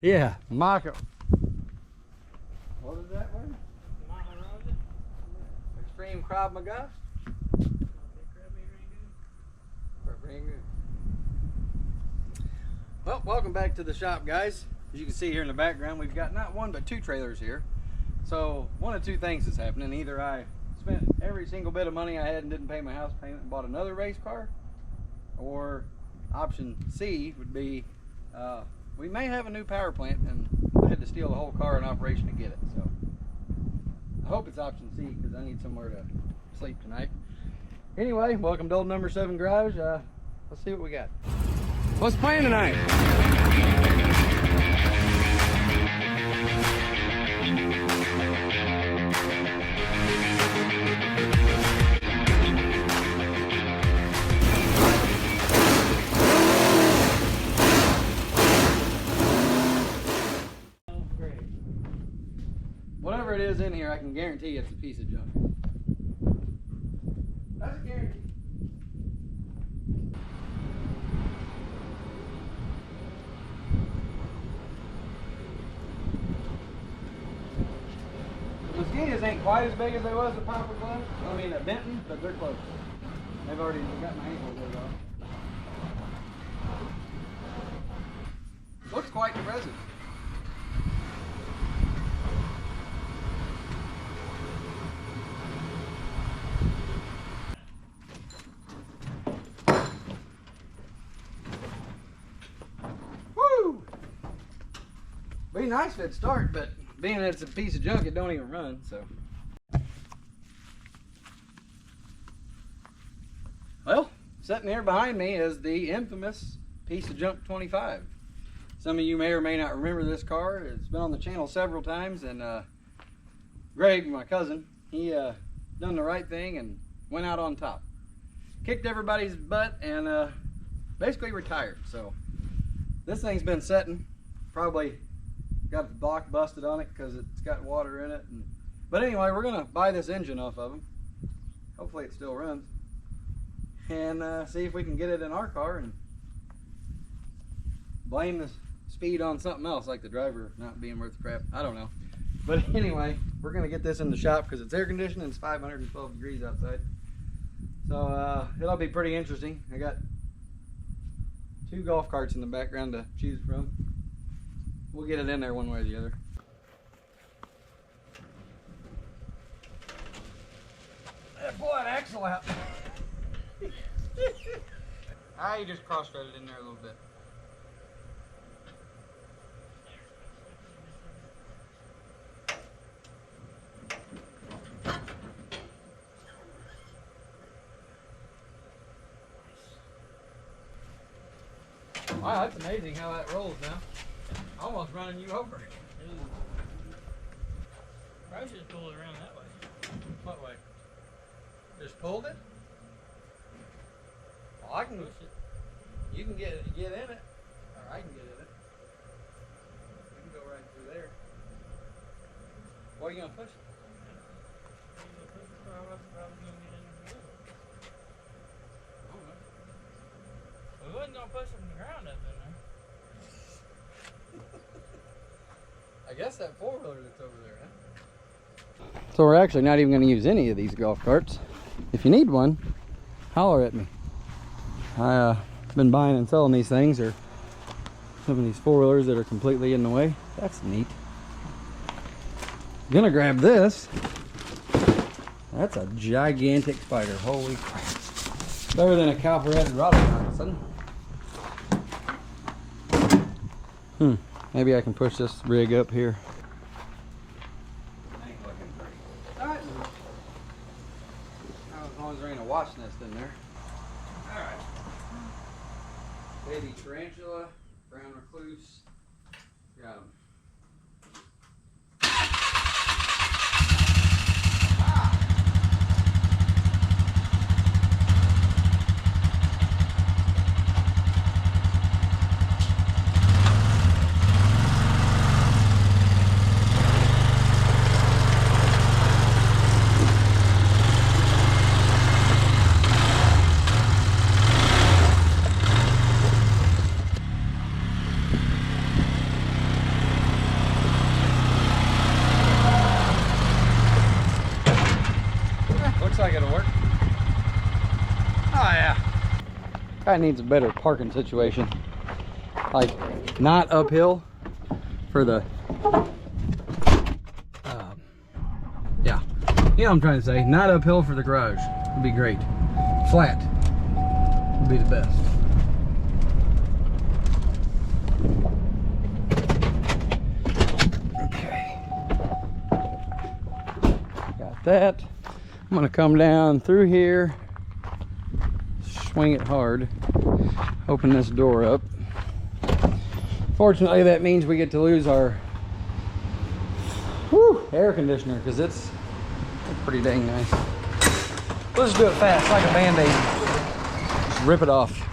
Yeah, Michael. What is that word? Extreme Krav Maga? Well, welcome back to the shop, guys. As you can see here in the background, we've got not one but two trailers here. So one of two things is happening. Either I spent every single bit of money I had and didn't pay my house payment and bought another race car, or option C would be we may have a new power plant and I had to steal the whole car in operation to get it. So I hope it's option C because I need somewhere to sleep tonight. Anyway, welcome to old number 7 garage. Let's see what we got. What's playing tonight? Whatever it is in here, I can guarantee it's a piece of junk. That's a guarantee. The mosquitoes ain't quite as big as they was at Poplar Club. I mean at Benton, but they're close. They've already got my ankles laid off. Looks quite impressive. Woo! Be nice if it'd start, but being that it's a piece of junk, it don't even run, so. Well, sitting here behind me is the infamous piece of junk 25. Some of you may or may not remember this car. It's been on the channel several times, and Greg, my cousin, he done the right thing and went out on top. Kicked everybody's butt and basically retired. So this thing's been sitting, probably got the block busted on it because it's got water in it. But anyway, we're gonna buy this engine off of him. Hopefully it still runs. And see if we can get it in our car and blame the speed on something else, like the driver not being worth the crap. I don't know. But anyway, we're gonna get this in the shop because it's air conditioned and it's 512 degrees outside. So it'll be pretty interesting. I got 2 golf carts in the background to choose from. We'll get it in there one way or the other. Pull that axle out. You just cross-threaded in there a little bit. Wow, that's amazing how that rolls now. Almost running you over. Probably should pull it around that way. What way? Just pulled it? Well, I can push it. You can get in it, or I can get in it. We can go right through there. Why are you gonna push it? We wasn't gonna push from the ground up in there. I guess that 4-wheeler that's over there, huh? So we're actually not even going to use any of these golf carts. If you need one, holler at me. I've been buying and selling these things, or some of these 4-wheelers that are completely in the way. That's neat. I'm gonna grab this. That's a gigantic spider. Holy crap. Better than a copper-headed Robinson. Maybe I can push this rig up here. Ain't looking pretty. Alright. As long as there ain't a wasp nest in there. Alright. Baby tarantula, brown recluse. Got 'em. Probably needs a better parking situation. Like, not uphill for the, yeah. You know what I'm trying to say. Not uphill for the garage. Would be great. Flat would be the best. Okay. Got that. I'm gonna come down through here, swing it hard, open this door up. Fortunately, that means we get to lose our air conditioner, because it's pretty dang nice. Let's do it fast, like a band-aid. Just rip it off.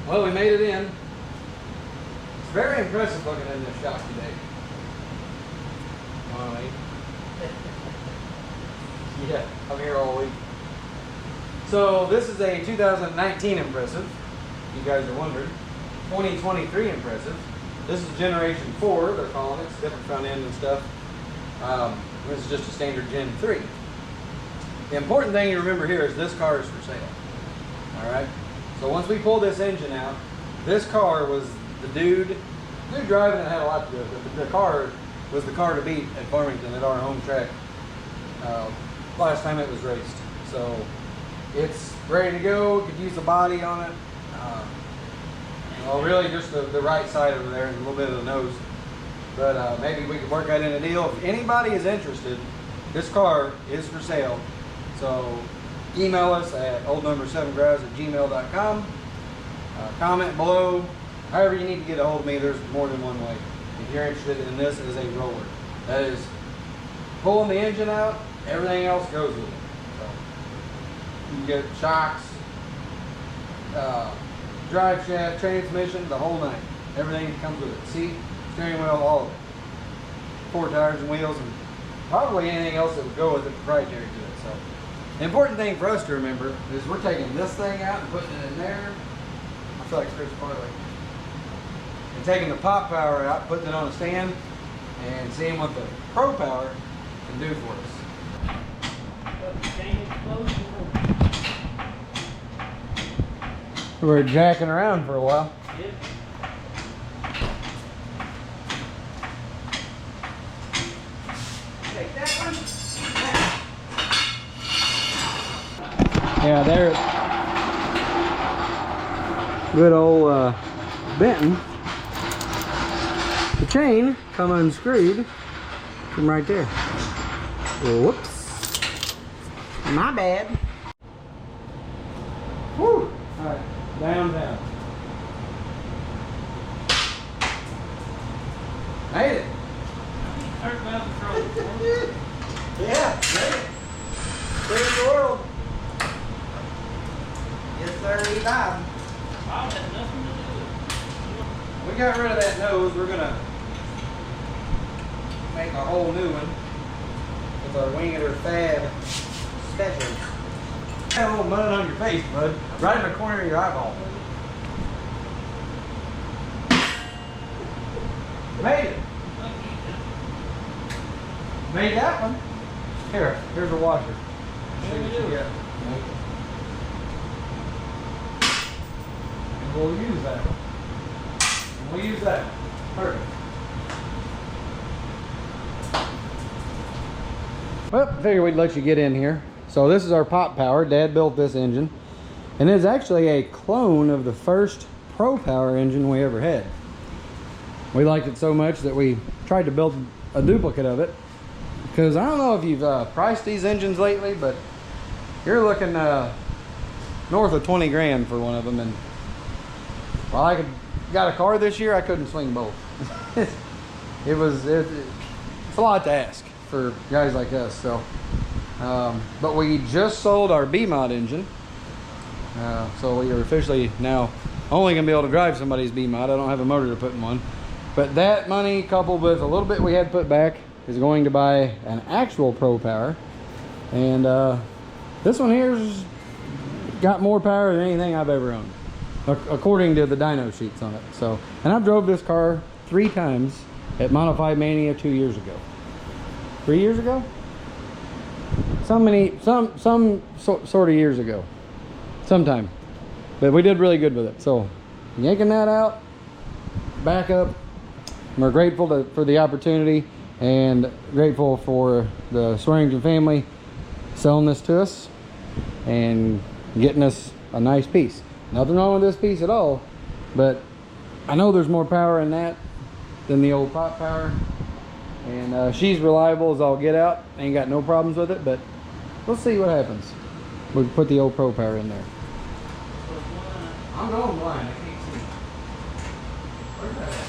Well, we made it in. It's very impressive looking in this shop today. Alright. Yeah, I'm here all week. So this is a 2019 impressive. You guys are wondering. 2023 impressive. This is generation 4, they're calling it. It's different front end and stuff. This is just a standard Gen 3. The important thing to remember here is this car is for sale. Alright? So once we pulled this engine out, this car was the dude driving it had a lot to do with it, but the car was the car to beat at Farmington at our home track last time it was raced. So it's ready to go, could use the body on it. Well, really just the right side over there and a little bit of the nose. But maybe we could work out in a deal. If anybody is interested, this car is for sale. So email us at oldnumber7garage@gmail.com. Comment below. However you need to get a hold of me, there's more than one way. If you're interested in this as a roller, that is pulling the engine out, everything else goes with it. So you can get shocks, drive shaft, transmission, the whole nine. Everything comes with it. Seat, steering wheel, all of it. 4 tires and wheels, and probably anything else that would go with it proprietary to it. So the important thing for us to remember is we're taking this thing out and putting it in there. I feel like Chris Farley. And taking the pop power out, putting it on a stand, and seeing what the Pro Power can do for us. We were jacking around for a while. Yep. Take that one. Yeah, there's good old Benton. The chain come unscrewed from right there. Whoops. My bad. Whew. Alright, down. Made it. Yeah, made it. Saved the world. Yes, sir, he died. Wow, that had nothing to do with it. We got rid of that nose. We're gonna make a whole new one with our Wing-Eater Fab special. Got a little mud on your face, bud. Right in the corner of your eyeball. Made it. Made that one. Here's a washer. What do we do? Yeah. And we'll use that one. And we'll use that one. Perfect. Well, I figured we'd let you get in here. So this is our pop power. Dad built this engine. And it's actually a clone of the first Pro Power engine we ever had. We liked it so much that we tried to build a duplicate of it. Because I don't know if you've priced these engines lately, but you're looking north of 20 grand for one of them. And while I got a car this year, I couldn't swing both. It's a lot to ask for guys like us. So, but we just sold our B-Mod engine. So we are officially now only gonna be able to drive somebody's B-Mod. I don't have a motor to put in one. But that money, coupled with a little bit we had put back, is going to buy an actual Pro Power. And this one here's got more power than anything I've ever owned, according to the dyno sheets on it. So, and I've drove this car 3 times at Modified Mania 2 years ago. 3 years ago? Some sort of years ago. Sometime. But we did really good with it. So, yanking that out, back up. We're grateful for the opportunity and grateful for the Swearingen family selling this to us and getting us a nice piece. Nothing wrong with this piece at all, but I know there's more power in that than the old Pop Power. And she's reliable as all get out. Ain't got no problems with it, but we'll see what happens. We'll put the old Pro Power in there. I'm going blind. I can't see. Where's that at?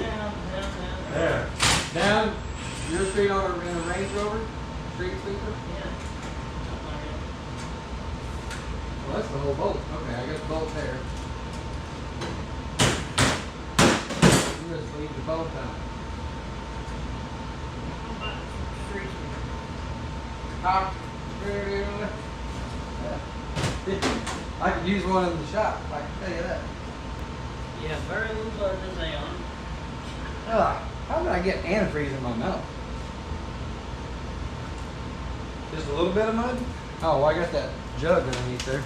Down. There. Down your street in a Range Rover? Street sweeper? Yeah. Well, that's the whole bolt. Okay, I got the bolt there. You just leave the bolt down. Cock. I could use one in the shop, I can tell you that. Yeah, very little blood in the on. How did I get antifreeze in my mouth? Just a little bit of mud? Oh, well, I got that jug underneath there.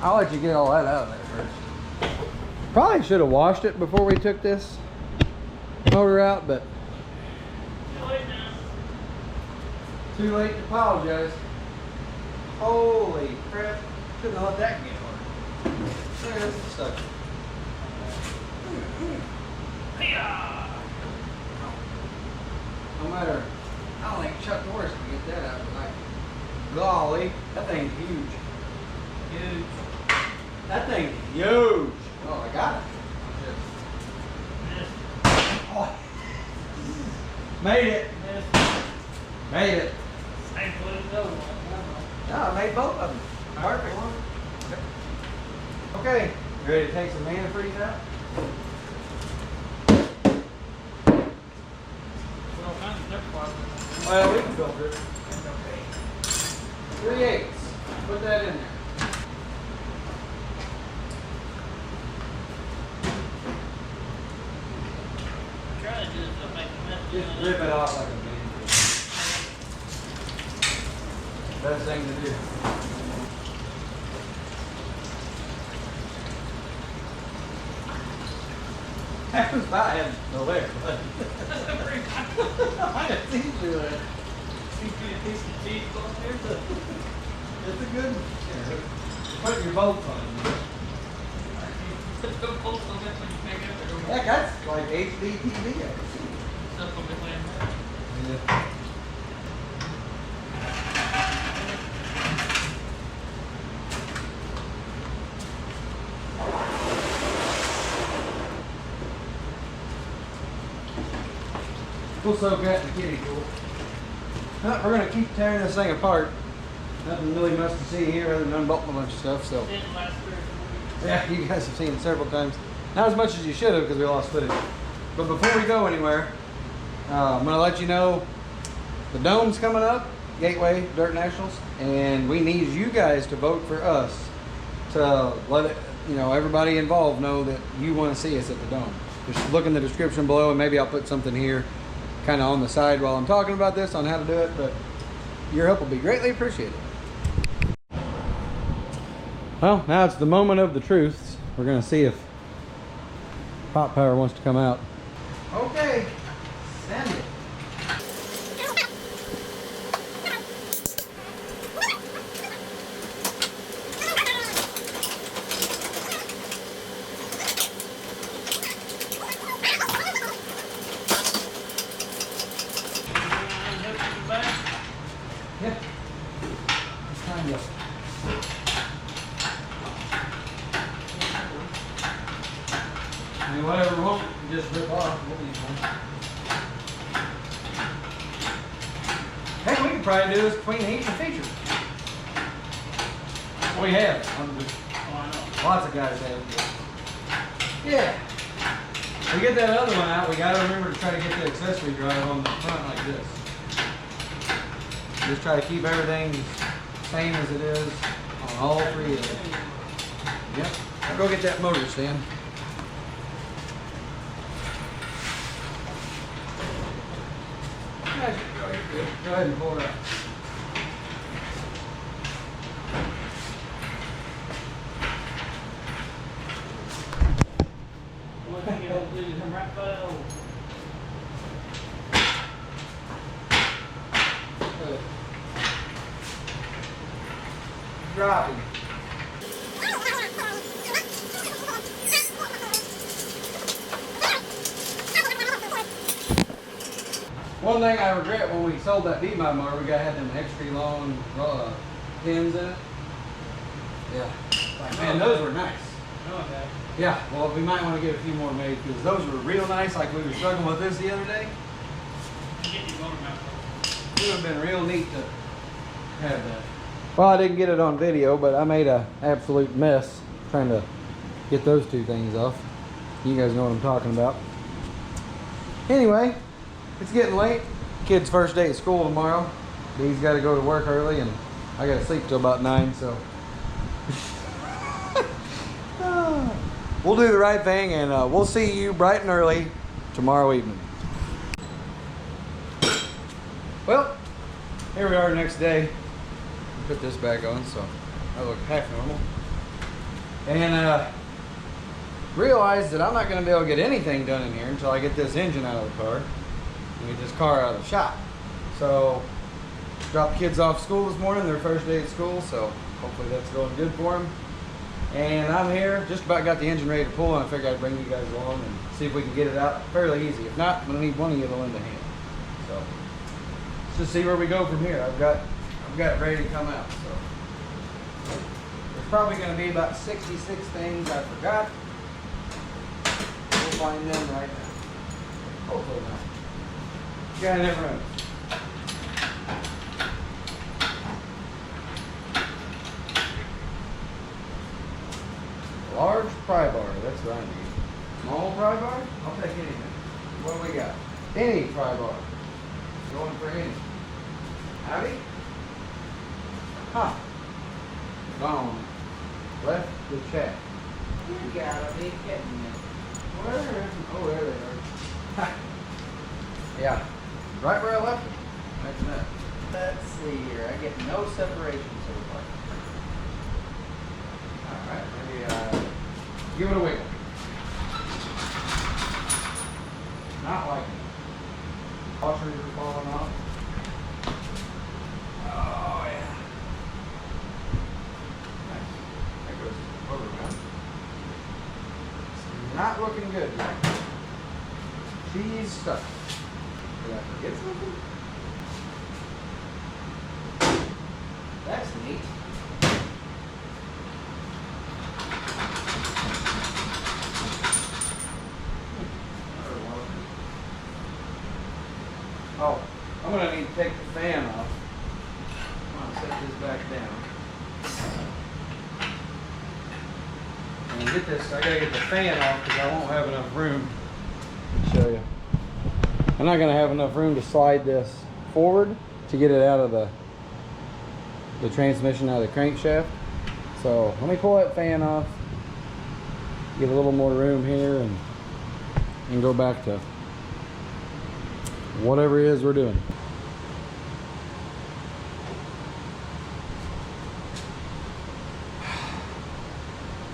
I'll let you get all that out of there first. Probably should have washed it before we took this motor out, but too late to apologize. Holy crap. Couldn't have let that get hard. There's the stuff. No matter, I don't think Chuck Norris can get that out, but like, golly, that thing's huge. Huge. That thing's huge. Oh, I got it. Oh. Made it. Made it. Same foot as the other one. No, I made both of them. Perfect. Okay, you ready to take some antifreeze out? Well, we can filter it. It's okay. 3/8. Put that in there. Try to do this to make a mess. Just rip it off like a man. Best thing to do. That was about had no there, but I didn't see you do that. Piece of cheese on there. It's a good. Yeah, put your bolts on. Put the bolts on that when you pick it up. Heck, that's like HD TV. I can see. Stuff on the plan. Yeah. We'll soak that in the kiddie pool. We're going to keep tearing this thing apart. Nothing really much to see here other than unbolting a bunch of stuff. So, Didn't last 3 or 4 weeks. yeah, you guys have seen it several times. Not as much as you should have because we lost footage. But before we go anywhere, I'm going to let you know the dome's coming up, Gateway Dirt Nationals, and we need you guys to vote for us to let it, everybody involved know that you want to see us at the dome. Just look in the description below, and maybe I'll put something here kind of on the side while I'm talking about this on how to do it, but your help will be greatly appreciated. Well, now it's the moment of the truth. We're going to see if Pop Power wants to come out. Okay, send it. mean, whatever we want, you just rip off. We'll use one. Hey, we could probably do this between heat and feature. We have. Lots of guys have. Yeah. We get that other one out, we gotta remember to try to get the accessory drive on the front like this. Just try to keep everything same as it is on all three of them. Yep. I'll go get that motor stand. Go ahead and pull it up. Dropping. One thing I regret when we sold that B-mod motor, we got had them extra long pins in it. Yeah. Man, those were nice. Okay. Yeah, well, we might want to get a few more made because those were real nice, like we were struggling with this the other day. It would have been real neat to have that. Well, I didn't get it on video, but I made an absolute mess trying to get those two things off. You guys know what I'm talking about. Anyway, it's getting late. Kid's first day of school tomorrow. He's got to go to work early, and I got to sleep till about 9, so. We'll do the right thing, and we'll see you bright and early tomorrow evening. Well, here we are next day. Put this back on, so I look half normal. And realized that I'm not going to be able to get anything done in here until I get this engine out of the car and get this car out of the shop. So, dropped kids off school this morning, their first day at school, so hopefully that's going good for them. And I'm here, just about got the engine ready to pull, and I figured I'd bring you guys along and see if we can get it out fairly easy. If not, I'm going to need one of you to lend a hand. So, let's just see where we go from here. I've got it ready to come out. So, there's probably going to be about 66 things I forgot. We'll find them right now. Hopefully not. Guy never knows. Large pry bar, that's what I need. Small pry bar? I'll take anything. What do we got? Any pry bar. Going for any. Howdy? Huh. Gone. Left the chat. You gotta be kidding me. Where? Oh, there they are. Ha. Yeah. Right where I left them. Imagine that. Let's see here. I get no separation so far. Alright, maybe give it a wiggle. Not like it. Washers are falling off. Oh yeah. Nice. That goes over now. It's not looking good yet. She's stuck. Did I forget something? That's neat. Oh, I'm going to need to take the fan off. I'm going to set this back down. And get this, I got to get the fan off because I won't have enough room to show you. I'm not going to have enough room to slide this forward to get it out of the transmission out of the crankshaft. So let me pull that fan off, get a little more room here, and go back to whatever it is we're doing.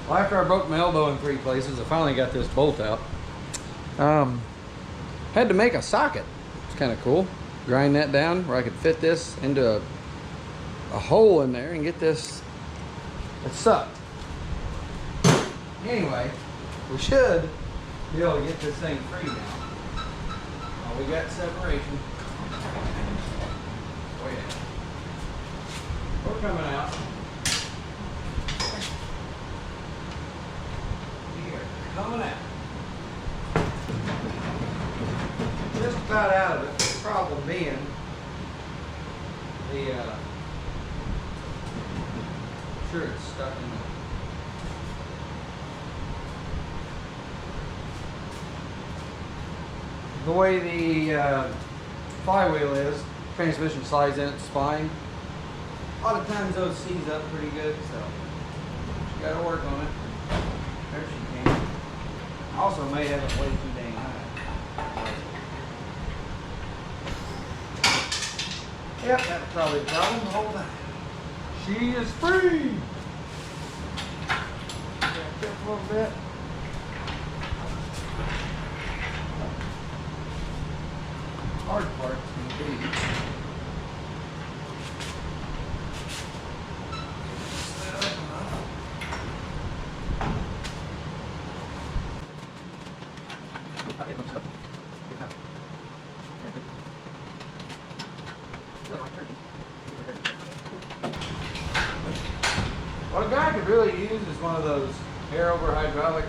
Well, after I broke my elbow in 3 places, I finally got this bolt out. Had to make a socket. It's kind of cool. Grind that down where I could fit this into a hole in there and get this. It sucked. Anyway, we should be able to get this thing free now. We got separation. Oh yeah. We're coming out. We are coming out. about out of it. The problem being the I'm sure it's stuck in the way the flywheel is. Transmission slides in, it's fine. A lot of times those seize up pretty good, so you gotta work on it. There she can. I also may have it way too dang high. Yep, that's probably the problem. Hold on. She is free! Back up a little bit. Hard part's gonna be what a guy could really use is one of those air over hydraulic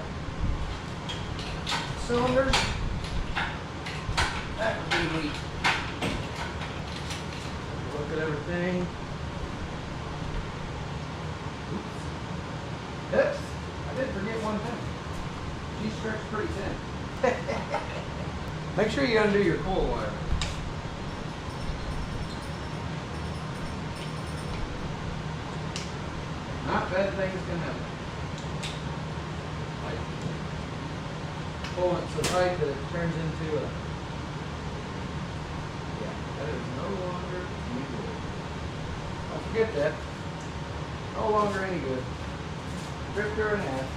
cylinders. That would be neat. Look at everything. Oops, I did forget one thing. She stretched pretty thin. Make sure you undo your coil wire. Not bad things can happen. Like pulling it so tight that it turns into a... Yeah, that is no longer any good. Don't forget that. No longer any good. Ripped her in half.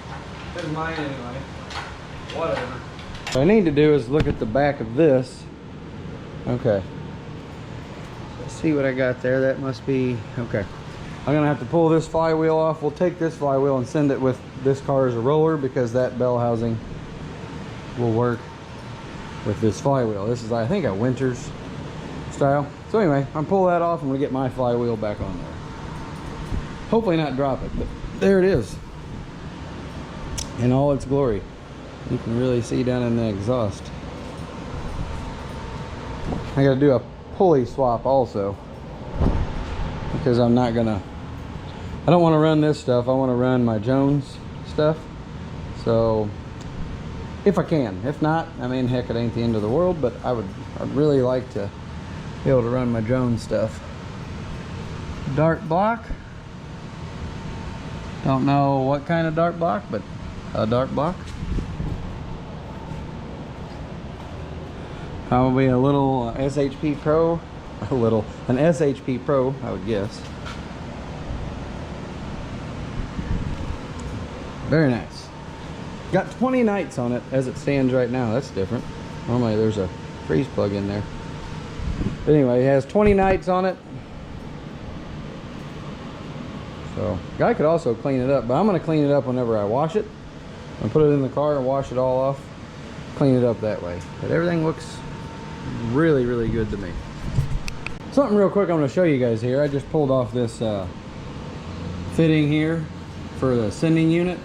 That's mine anyway. Whatever. What I need to do is look at the back of this. Okay. Let's see what I got there. That must be... Okay. I'm gonna have to pull this flywheel off. We'll take this flywheel and send it with this car as a roller because that bell housing will work with this flywheel. This is, I think, a Winters style. So anyway, I'm pull that off. I'm gonna get my flywheel back on there. Hopefully not drop it, but there it is in all its glory. You can really see down in the exhaust. I gotta do a pulley swap also because I'm not gonna, I don't want to run this stuff. I want to run my Jones stuff. So if I can, if not, I mean, heck, it ain't the end of the world, but I'd really like to be able to run my Jones stuff. Dart block. Don't know what kind of dart block, but a dart block. Probably a little SHP Pro. An SHP Pro, I would guess. Very nice. Got 20 nights on it as it stands right now. That's different. Normally there's a freeze plug in there. But anyway, it has 20 nights on it. So, guy could also clean it up, but I'm going to clean it up whenever I wash it. I'm going to put it in the car and wash it all off. Clean it up that way. But everything looks really, really good to me. Something real quick I'm going to show you guys here. I just pulled off this fitting here for the sending unit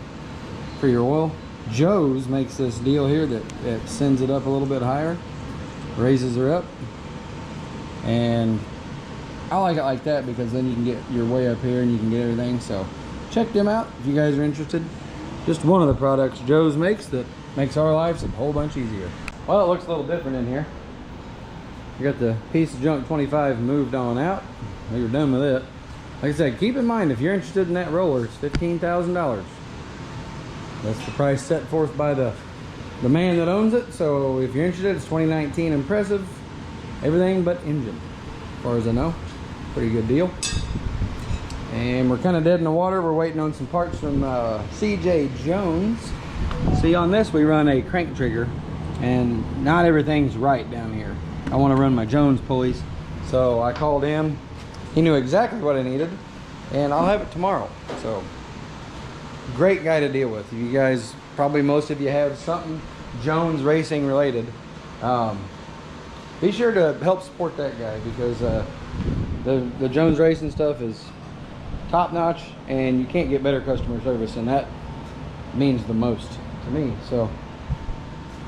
for your oil. Joe's makes this deal here that sends it up a little bit higher, raises her up, and I like it like that because then you can get your way up here and you can get everything. So check them out if you guys are interested. Just one of the products Joe's makes that makes our lives a whole bunch easier. Well, it looks a little different in here. You got the piece of junk 25 moved on out. We were done with it. Like I said, keep in mind if you're interested in that roller, it's $15,000. That's the price set forth by the man that owns it. So if you're interested, it's 2019 Impressive, everything but engine, as far as I know. Pretty good deal. And we're kind of dead in the water. We're waiting on some parts from CJ Jones. See, on this we run a crank trigger, and not everything's right down here. I want to run my Jones pulleys, so I called him. He knew exactly what I needed, and I'll have it tomorrow. So great guy to deal with. You guys, probably most of you have something Jones racing related. Be sure to help support that guy because the Jones racing stuff is top notch, and you can't get better customer service, and that means the most to me. So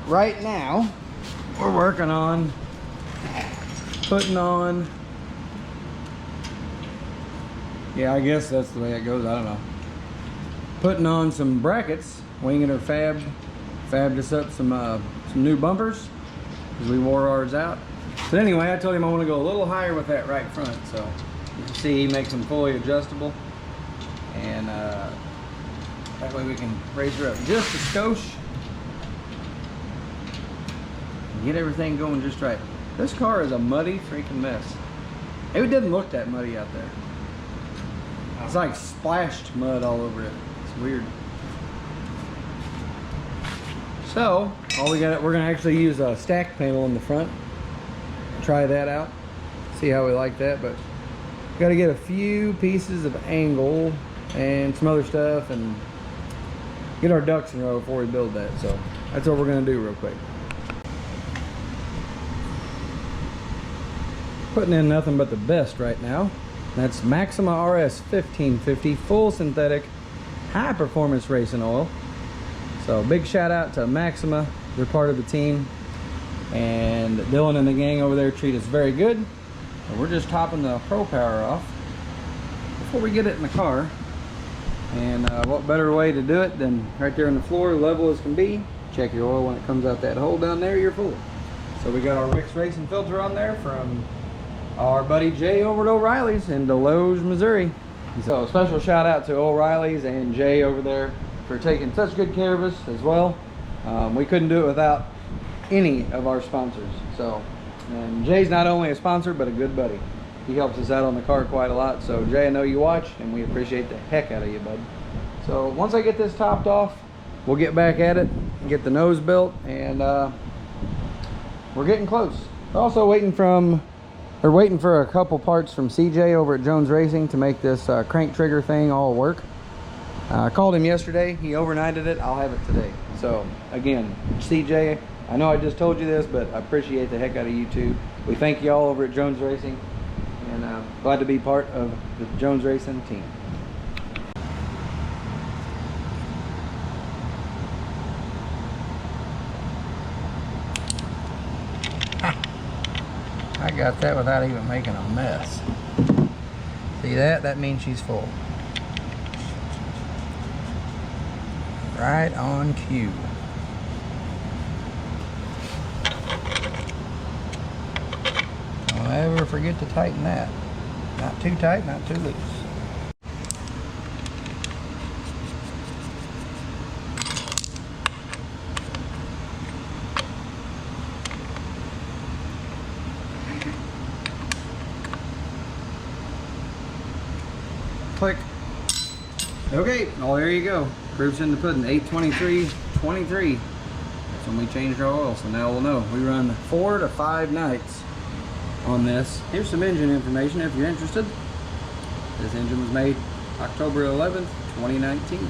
right now we're working on putting on, yeah, I guess that's the way it goes, I don't know. Putting on some brackets. Winging her fabbed us up some new bumpers because we wore ours out. But anyway, I told him I want to go a little higher with that right front, so you can see he makes them fully adjustable, and that way we can raise her up just a skosh and get everything going just right. This car is a muddy freaking mess. It didn't look that muddy out there. It's like splashed mud all over it. It's weird. So we're gonna actually use a stack panel in the front. Try that out, see how we like that. But got to get a few pieces of angle and some other stuff and get our ducks in a row before we build that. So that's what we're gonna do real quick. Putting in nothing but the best right now. That's Maxima RS 1550 full synthetic high performance racing oil. So big shout out to Maxima, they're part of the team, and Dylan and the gang over there treat us very good. And we're just topping the Pro Power off before we get it in the car. And what better way to do it than right there on the floor, level as can be. Check your oil when it comes out that hole down there, you're full. So we got our Wix Racing filter on there from our buddy Jay over at O'Reilly's in Deloge, Missouri. So special shout out to O'Reilly's and Jay over there for taking such good care of us as well. We couldn't do it without any of our sponsors. So, and Jay's not only a sponsor but a good buddy. He helps us out on the car quite a lot. So Jay, I know you watch, and we appreciate the heck out of you, bud. So once I get this topped off, we'll get back at it and get the nose built, and we're getting close. We're also waiting for a couple parts from CJ over at Jones Racing to make this crank trigger thing all work. I called him yesterday, he overnighted it, I'll have it today. So again, CJ, I know I just told you this, but I appreciate the heck out of you too. We thank you all over at Jones Racing, and glad to be part of the Jones Racing team. I got that without even making a mess. See that? That means she's full. Right on cue. Don't ever forget to tighten that. Not too tight, not too loose. Click. Okay, well there you go. Proof's in the pudding. 8/23/23. That's when we changed our oil, so now we'll know. We run 4 to 5 nights on this. Here's some engine information if you're interested. This engine was made October 11th, 2019.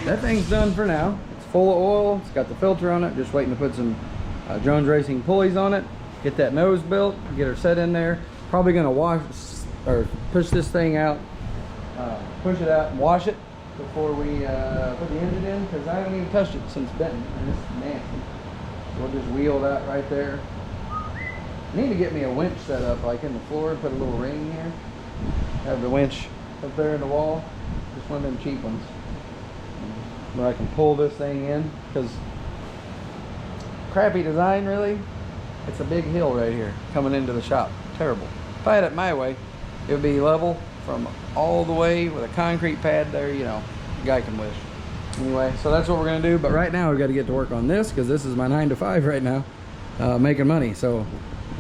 That thing's done for now. It's full of oil. It's got the filter on it. Just waiting to put some Jones Racing pulleys on it. Get that nose built. Get her set in there. Probably gonna wash or push this thing out. Push it out and wash it before we put the engine in, because I haven't even touched it since Benton, and it's nasty. So we'll just wheel that right there. I need to get me a winch set up like in the floor and put a little ring here. Have the winch up there in the wall, just one of them cheap ones, where I can pull this thing in, because crappy design really. It's a big hill right here coming into the shop. Terrible. If I had it my way, it would be level from all the way with a concrete pad there, you know, guy can wish. Anyway, so that's what we're gonna do, but right now we've got to get to work on this, because this is my 9 to 5 right now, making money. So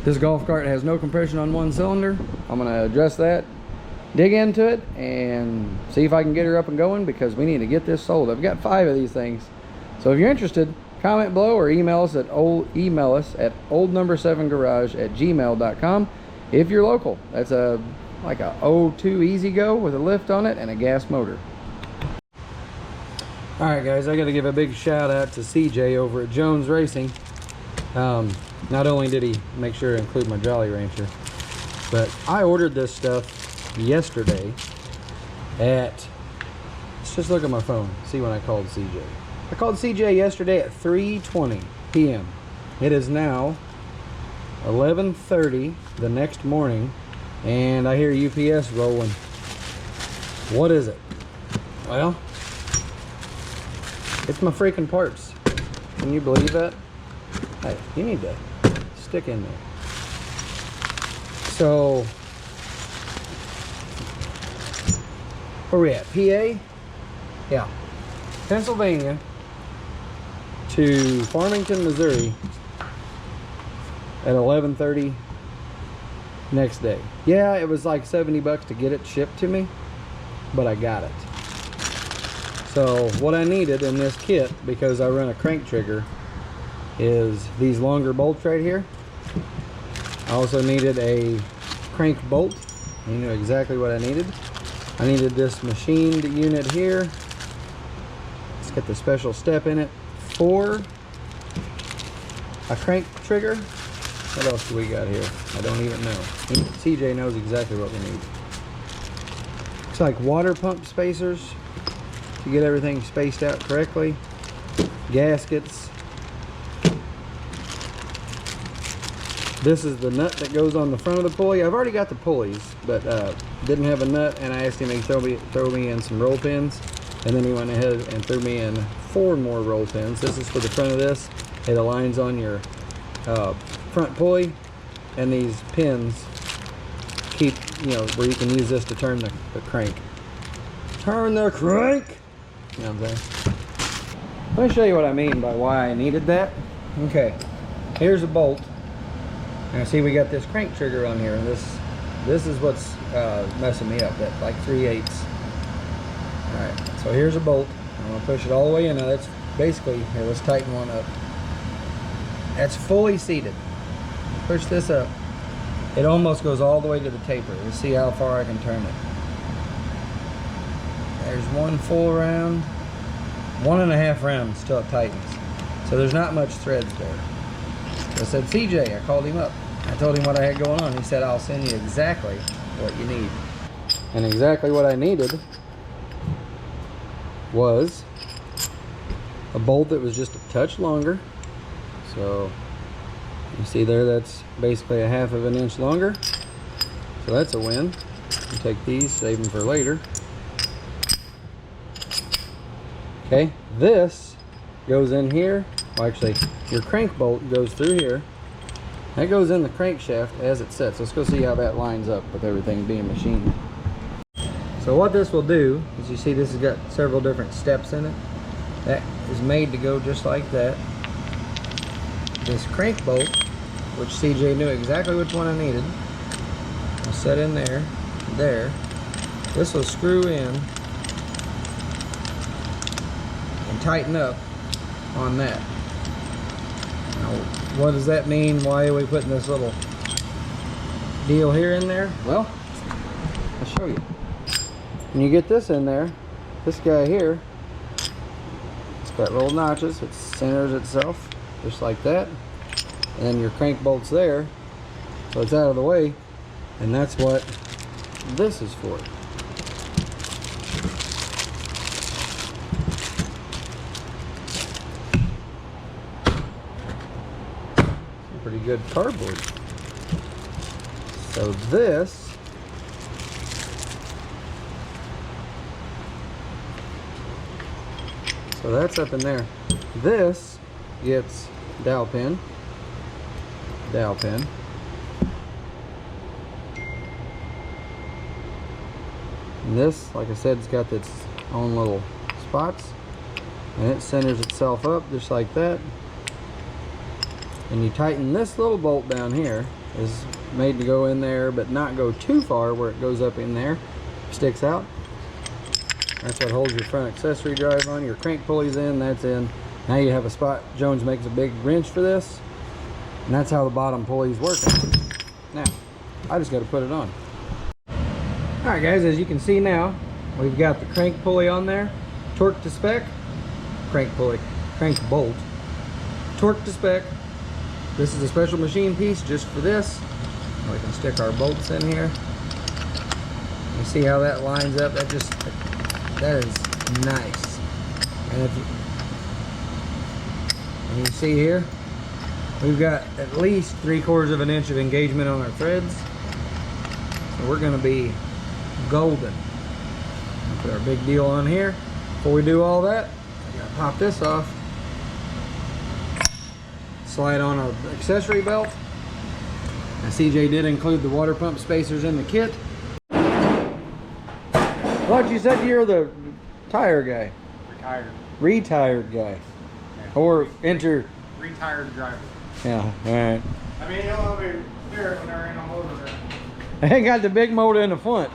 this golf cart has no compression on one cylinder. I'm gonna address that, dig into it, and see if I can get her up and going, because we need to get this sold. I've got 5 of these things. So if you're interested, comment below or email us at oldnumber7garage@gmail.com if you're local. That's like a 02 Easy Go with a lift on it and a gas motor. All right guys, I got to give a big shout out to CJ over at Jones Racing. Not only did he make sure to include my Jolly Rancher, but I ordered this stuff yesterday at, let's just look at my phone, see when I called CJ. I called CJ yesterday at 3:20 p.m. It is now 11:30 the next morning, and I hear UPS rolling. What is it? Well, it's my freaking parts. Can you believe that? Hey, you need to stick in there. So, where we at? PA? Yeah. Pennsylvania to Farmington, Missouri at 11:30 next day. Yeah, it was like 70 bucks to get it shipped to me, but I got it. So what I needed in this kit, because I run a crank trigger, is these longer bolts right here. I also needed a crank bolt. You know exactly what I needed. I needed this machined unit here. It's got the special step in it for a crank trigger. What else do we got here? I don't even know. CJ knows exactly what we need. It's like water pump spacers to get everything spaced out correctly. Gaskets. This is the nut that goes on the front of the pulley. I've already got the pulleys, but didn't have a nut, and I asked him to throw me in some roll pins, and then he went ahead and threw me in 4 more roll pins. This is for the front of this. It aligns on your front pulley, and these pins keep, you know, where you can use this to turn the crank. Turn the crank! You know what I'm saying? Let me show you what I mean by why I needed that. Okay, here's a bolt. Now see, we got this crank trigger on here, and this is what's messing me up at like 3/8. Alright, so here's a bolt. I'm going to push it all the way in. Now that's basically, here, let's tighten one up. That's fully seated. Push this up. It almost goes all the way to the taper. Let's see how far I can turn it. There's one full round. 1.5 rounds till it tightens. So there's not much threads there. So I said, CJ, I called him up. I told him what I had going on. He said, I'll send you exactly what you need. And exactly what I needed was a bolt that was just a touch longer. So you see there, that's basically 1/2 inch longer. So that's a win. You take these, save them for later. Okay, this goes in here. Well, actually, your crank bolt goes through here. That goes in the crankshaft as it sets. Let's go see how that lines up with everything being machined. So what this will do is, you see this has got several different steps in it. That is made to go just like that. This crank bolt, which CJ knew exactly which one I needed, will set in there, there. This will screw in and tighten up on that. Now, what does that mean? Why are we putting this little deal here in there? Well, I'll show you. When you get this in there, this guy here, it's got little notches. It centers itself just like that, and then your crank bolt's there, so it's out of the way, and that's what this is for. Pretty good cardboard. So this that's up in there. This gets dowel pin. And this, like I said, it's got its own little spots, and it centers itself up just like that. And you tighten this little bolt down here, is made to go in there but not go too far where it goes up in there, sticks out. That's what holds your front accessory drive on. Your crank pulley's in, that's in. Now you have a spot. Jones makes a big wrench for this, and that's how the bottom pulley's working. Now I just got to put it on. Alright guys, as you can see now, we've got the crank pulley on there, torque to spec, crank pulley, crank bolt, torque to spec. This is a special machine piece just for this. We can stick our bolts in here. You see how that lines up? That is nice. And you see here, We've got at least 3/4 of an inch of engagement on our threads. So we're gonna be golden. Put our big deal on here. Before we do all that, I gotta pop this off. Slide on our accessory belt. And CJ did include the water pump spacers in the kit. Thought you said you're the tire guy. Retired. Retired guy. Yeah. Or Retired driver. Yeah, alright. I mean, he'll only steer it when there ain't no motor there. I ain't got the big motor in the front.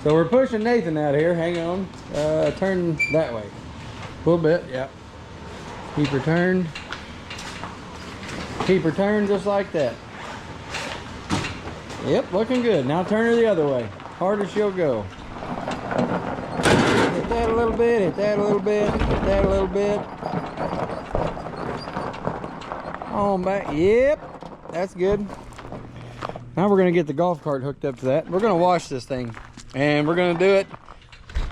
So we're pushing Nathan out here. Hang on. Turn that way. A little bit, yeah. Keep her turned. Keep her turned just like that. Yep, looking good. Now turn her the other way. Hard as she'll go. Hit that a little bit, hit that a little bit, hit that a little bit. On back. Yep, that's good. Now we're gonna get the golf cart hooked up to that. We're gonna wash this thing and we're gonna do it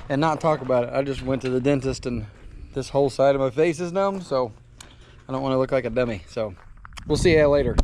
and not talk about it. I just went to the dentist and this whole side of my face is numb, so I don't want to look like a dummy. So we'll see you later.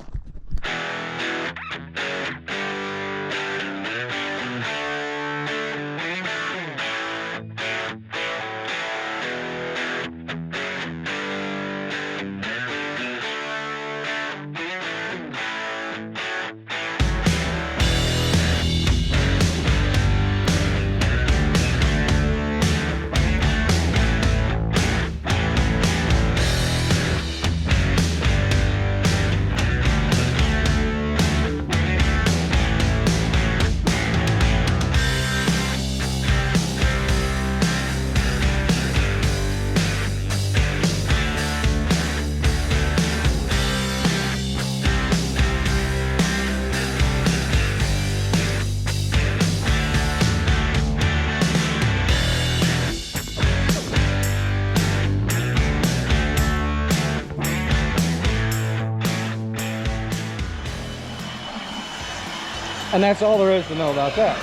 And that's all there is to know about that.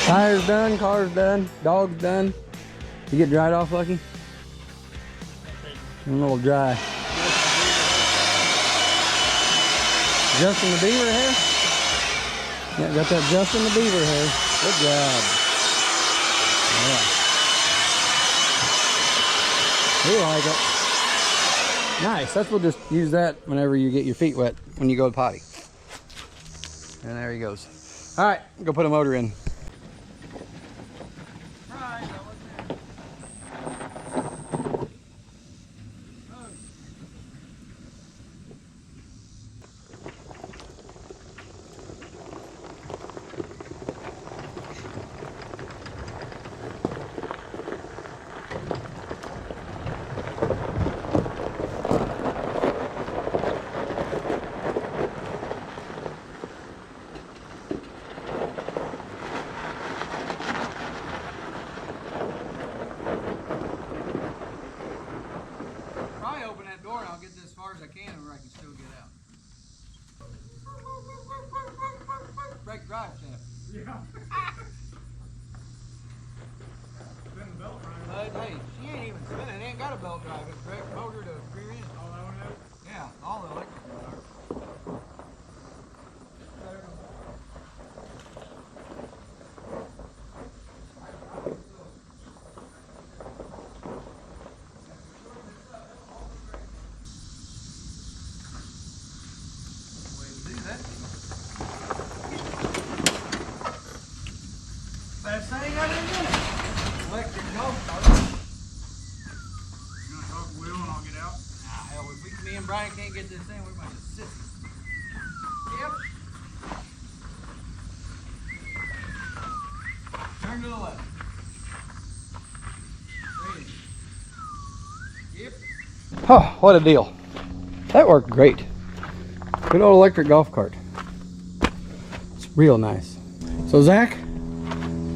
Tires done, car's done, dog's done. You get dried off, Lucky? A little dry. Justin the Beaver hair? Yeah, got that Justin the Beaver hair. Good job. Yeah. We like it. Nice. That's we'll just use that whenever you get your feet wet when you go to potty. And there he goes. All right, go put a motor in. I'll get this as far as I can where I can still get out. Brake drive shaft. Yeah. Spin the belt right. Hey, she ain't even spinning. It ain't got a belt drive. It's direct motor to rear end. Oh, that one is? Yeah, all the electric motors. Best thing I've ever done. Electric golf cart. You gonna talk the wheel and I'll get out? Nah, hell, if me and Brian can't get this in, we're about to sit. Yep. Turn to the left. Ready. Yep. Oh, what a deal. That worked great. Good old electric golf cart. It's real nice. So Zach,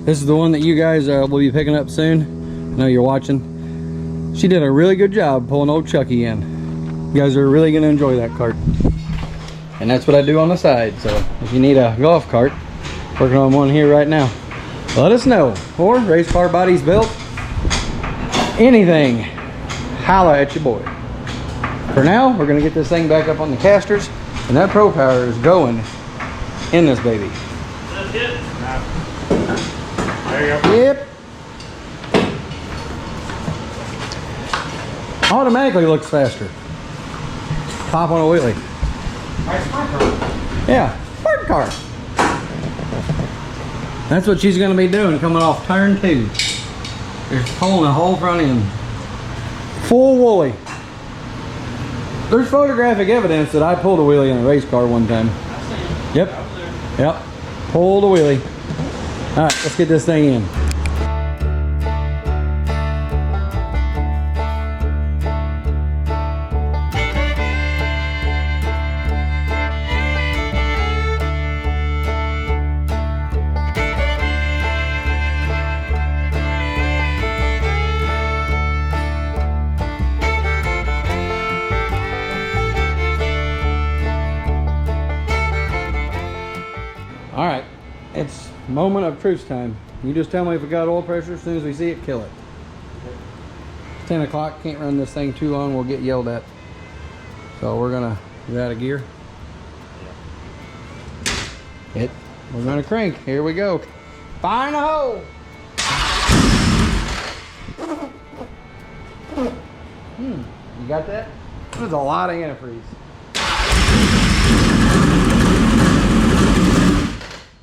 this is the one that you guys will be picking up soon. I know you're watching. She did a really good job pulling old Chucky in. You guys are really going to enjoy that cart. And that's what I do on the side. So if you need a golf cart, working on one here right now, let us know. Or race car bodies built. Anything. Holla at your boy. For now, we're gonna get this thing back up on the casters, and that Pro Power is going in this baby. That's it. There you go. Yep. Automatically looks faster. Pop on a wheelie. Nice sprint car. Yeah, sprint car. That's what she's gonna be doing coming off turn 2. Just pulling the whole front end. Full woolly. There's photographic evidence that I pulled a wheelie in a race car one time. Yep. Yep. Pulled a wheelie. All right, let's get this thing in. All right, it's moment of truth time. You just tell me if we got oil pressure. As soon as we see it, kill it. It's 10 o'clock, can't run this thing too long, we'll get yelled at. So we're gonna get out of gear. We're gonna crank, here we go. Find a hole. You got that? There's a lot of antifreeze.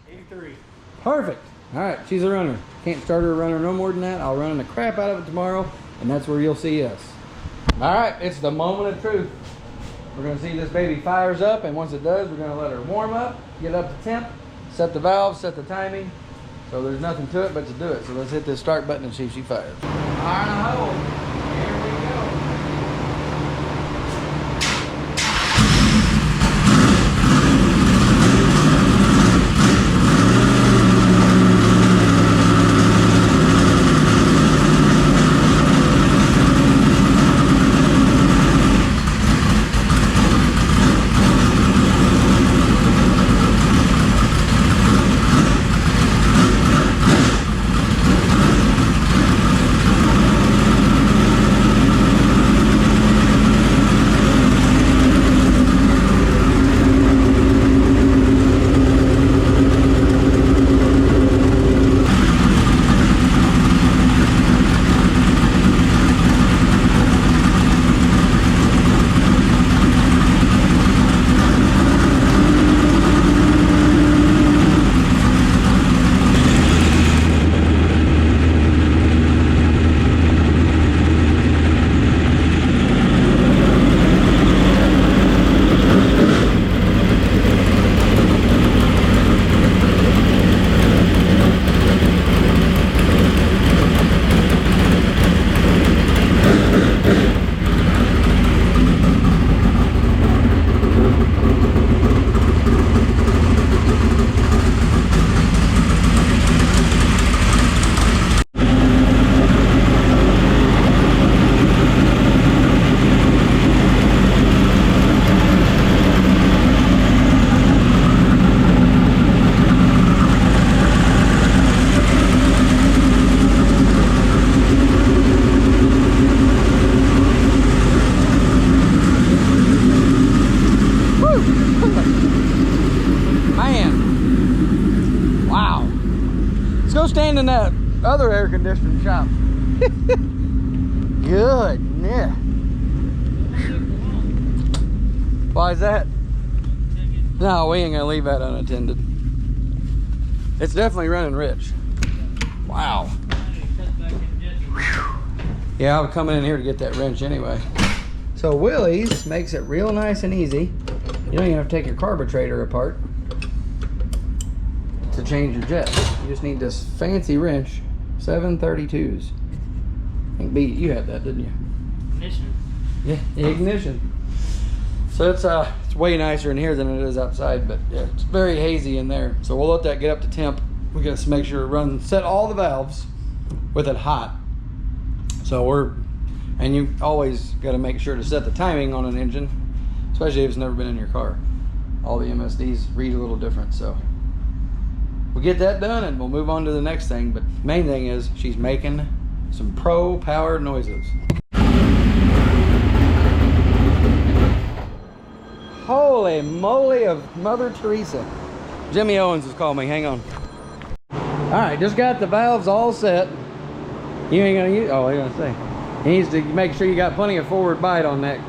83. Perfect. All right, she's a runner. Can't start her a runner no more than that. I'll run the crap out of it tomorrow, and that's where you'll see us. All right, it's the moment of truth. We're gonna see this baby fires up, and once it does, we're gonna let her warm up, get up to temp, set the valve, set the timing. So there's nothing to it but to do it. So let's hit this start button and see if she fires. Fire in the hole. Here we go. Stand in that other air conditioning shop. Goodness. Why is that? No, we ain't gonna leave that unattended. It's definitely running rich. Wow. Yeah, I'm coming in here to get that wrench anyway. So Willie's makes it real nice and easy. You don't even have to take your carburetor apart to change your jets. You just need this fancy wrench, 732s. I think B, you had that, didn't you? Ignition. Yeah, the ignition. So it's way nicer in here than it is outside, but yeah, it's very hazy in there. So we'll let that get up to temp. We gotta make sure it set all the valves with it hot. So and you always gotta make sure to set the timing on an engine, especially if it's never been in your car. All the MSDs read a little different, so. We'll get that done and we'll move on to the next thing, but main thing is she's making some Pro Power noises. Holy moly of Mother Teresa. Jimmy Owens has called me, hang on. All right, just got the valves all set. You ain't gonna use, oh, I was gonna say. He needs to make sure you got plenty of forward bite on that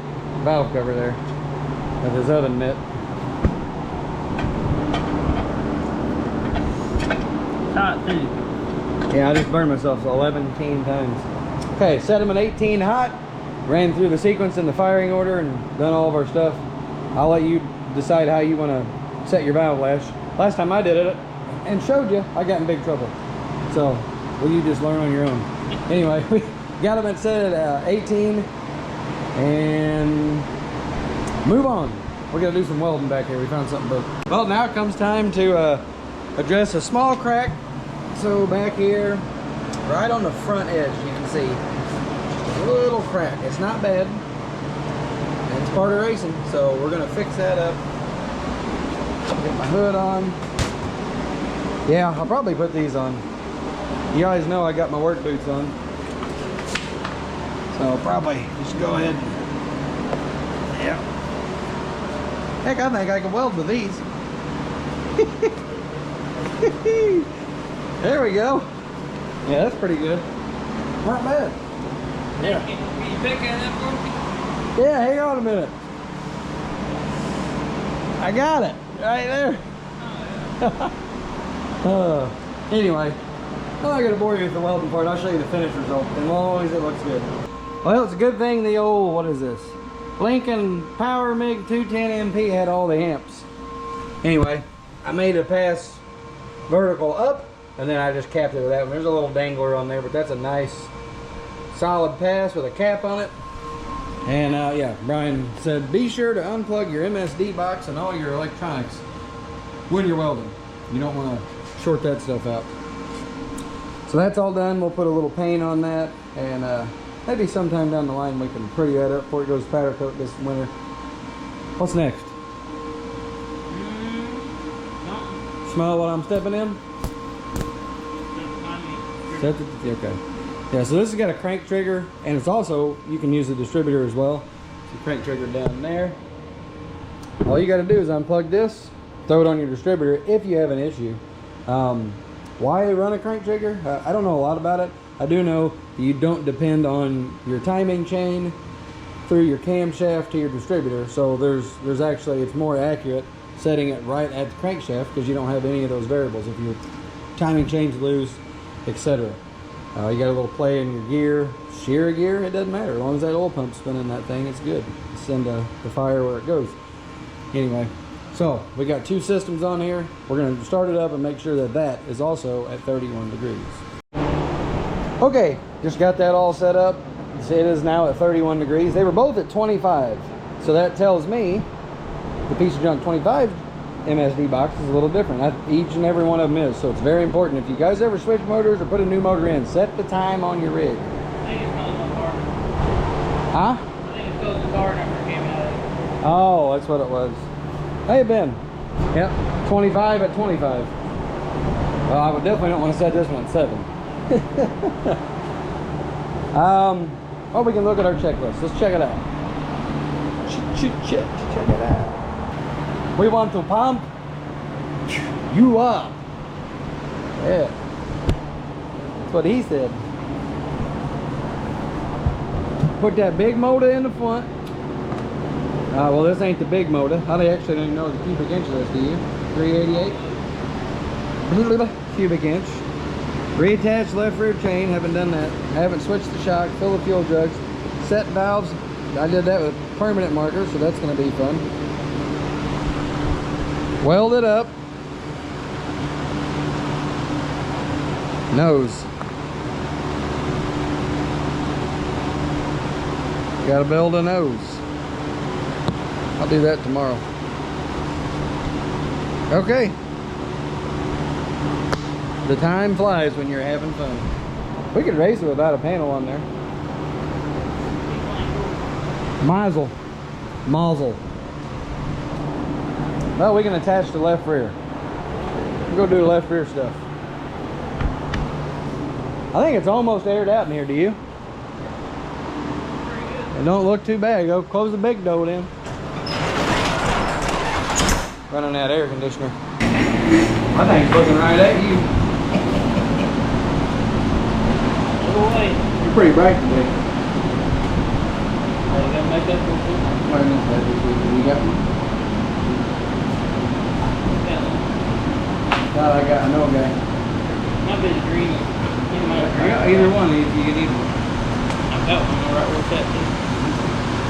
valve cover there with his oven mitt. Hot too. Yeah, I just burned myself 11 times. Okay, set them at 18 hot. Ran through the sequence in the firing order and done all of our stuff. I'll let you decide how you want to set your valve lash. Last time I did it and showed you, I got in big trouble. So, well, you just learn on your own. Anyway, we got them at set at 18 and move on. We're gonna do some welding back here. We found something broke. Well, now it comes time to address a small crack. So back here, right on the front edge, you can see a little crack. It's not bad. It's part of racing, so we're gonna fix that up. Get my hood on. Yeah, I'll probably put these on. You guys know I got my work boots on. So I'll probably just go ahead and, yeah. Heck, I think I can weld with these. There we go. Yeah, that's pretty good. Not bad. Yeah. Can you pick that up for me? Yeah, hang on a minute. I got it right there. Anyway, I'm not gonna bore you with the welding part. I'll show you the finished result. And always it looks good. Well, it's a good thing the old, what is this? Lincoln Power MiG 210 MP had all the amps. Anyway, I made a pass vertical up, and then I just capped it with that one. There's a little dangler on there, but that's a nice solid pass with a cap on it. And yeah, Brian said be sure to unplug your MSD box and all your electronics when you're welding. You don't want to short that stuff out. So that's all done. We'll put a little paint on that, and maybe sometime down the line we can pretty that up before it goes powder coat this winter. What's next? Smell what I'm stepping in? Okay. Yeah, so this has got a crank trigger, and it's also, you can use the distributor as well. So crank trigger down there. All you got to do is unplug this, throw it on your distributor if you have an issue. Why run a crank trigger? I don't know a lot about it. I do know you don't depend on your timing chain through your camshaft to your distributor. So there's actually, it's more accurate setting it right at the crankshaft because you don't have any of those variables. If your timing chain's loose, etc. You got a little play in your gear, shear gear, it doesn't matter. As long as that oil pump's spinning that thing, it's good. Send the fire where it goes. Anyway, so we got two systems on here. We're going to start it up and make sure that that is also at 31 degrees. Okay, just got that all set up. It is now at 31 degrees. They were both at 25. So that tells me the piece of junk 25 MSD box is a little different. Each and every one of them is. So it's very important. If you guys ever switch motors or put a new motor in, set the time on your rig. I think it's because my car. Huh? I think it's because the car number came out. Oh, that's what it was. Hey, Ben. Yep, 25 at 25. Well, I would definitely don't want to set this one at 7. Well, we can look at our checklist. Let's check it out. Check it out. We want to pump you up. Yeah. That's what he said. Put that big motor in the front. Well, this ain't the big motor. I actually don't even know the cubic inch of this, do you? 388? Cubic inch. Reattach left rear chain. Haven't done that. Haven't switched the shock. Fill the fuel jugs. Set valves. I did that with permanent markers, so that's going to be fun. Weld it up. Nose. Got to build a nose. I'll do that tomorrow. Okay. The time flies when you're having fun. We could race it without a panel on there. Mazel. Well, we can attach the left rear. We'll go do the left rear stuff. I think it's almost aired out in here, do you? It don't look too bad. Go close the big door then. running that air conditioner. I think it's looking right at you. Go away. You're pretty bright today. Oh, you got makeup real quick? You got one? Yeah. No, I know a guy. Might be the green. You might have green. Yeah, either one if you need one. I've got one right where it's at too.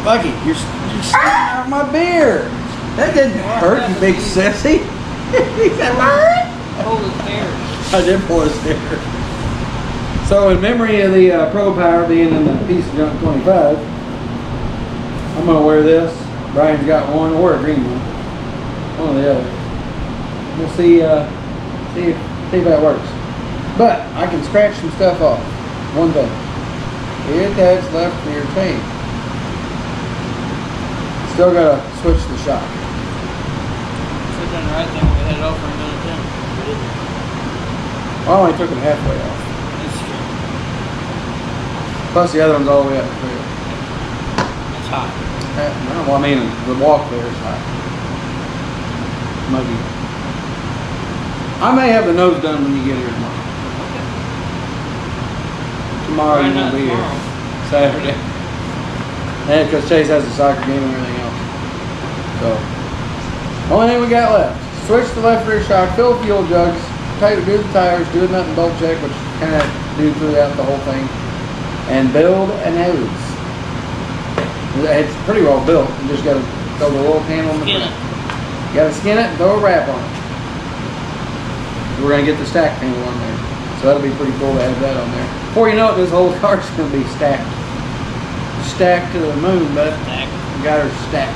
Bucky, you're sticking out my beer. That didn't hurt, you big sissy. He said, "What?" Hold his hair. I did pull his hair. So in memory of the Pro Power being in the Piece of Junk 25, I'm going to wear this. Brian's got one, or a green one. One or the other. We'll see, see if that works. But I can scratch some stuff off. One thing. It has left rear chain. Still got to switch the shock. Should have done the right thing when we had it over and done it then. I only took it halfway off. That's true. Plus the other one's all the way up clear. It's hot. Well, I mean, the walk there is hot. Muggy. I may have the nose done when you get here tomorrow. Tomorrow you won't be here. Saturday. And because Chase has a soccer game and everything else. So, only thing we got left. Switch the left rear shock, fill fuel jugs, do the tires, do a nut and bolt check, which kind of do throughout the whole thing, and build a nose. It's pretty well built. You just got to throw the little panel in the front. You got to skin it and throw a wrap on it. We're going to get the stack panel on there. So that'll be pretty cool to have that on there. Before you know it, this whole car's going to be stacked. Stacked to the moon, but we got her stacked.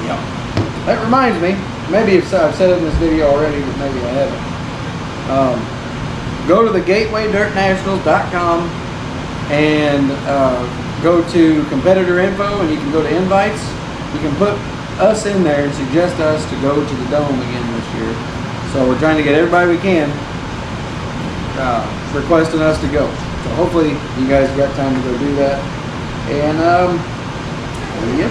Yeah. That reminds me, maybe I've said it in this video already, but maybe I haven't. Go to the gatewaydirtnationals.com and go to competitor info, and you can go to invites. You can put us in there and suggest us to go to the Dome again this year. So we're trying to get everybody we can requesting us to go. So hopefully you guys got time to go do that. And yep,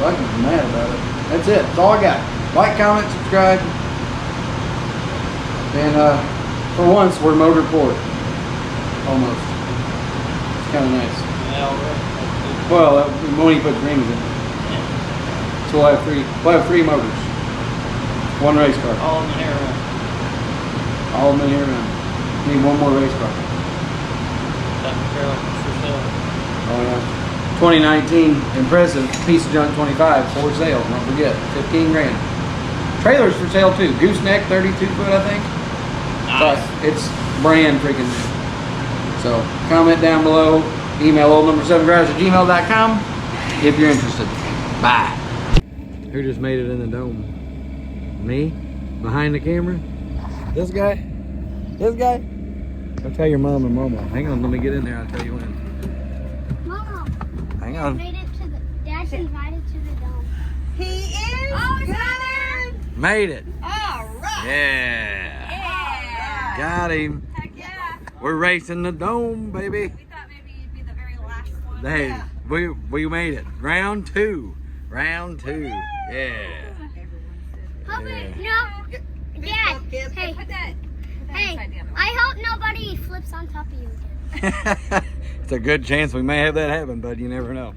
like I'm mad about it. That's it. That's all I got. Like, comment, subscribe. And for once we're motor poor. Almost. It's kind of nice. Yeah, all right. Well, when you put rings in it. So we'll have three motors. One race car. All in the hair room. All in here now. Need one more race car. Oh yeah. 2019 impressive piece of junk 25 for sale. Don't forget, 15 grand. Trailers for sale too. Gooseneck 32 foot, I think. Nice. But it's brand freaking new. So comment down below. Email oldnumber7garage@gmail.com if you're interested. Bye. Who just made it in the Dome? Me? Behind the camera? This guy? This guy? Go tell your mom and mama. Hang on, let me get in there. I'll tell you when. Mom, Hang on. Dad's invited to the Dome. He is. Oh, good. Made it. All right. Yeah. Yeah. Got him. Heck yeah. We're racing the Dome, baby. We thought maybe you'd be the very last one. Hey, Yeah. we made it. Round two. Round two. Yeah. Hope Yeah. it, no, Dad, hey, Put that hey, upside down. I hope nobody flips on top of you again. It's a good chance we may have that happen, but you never know.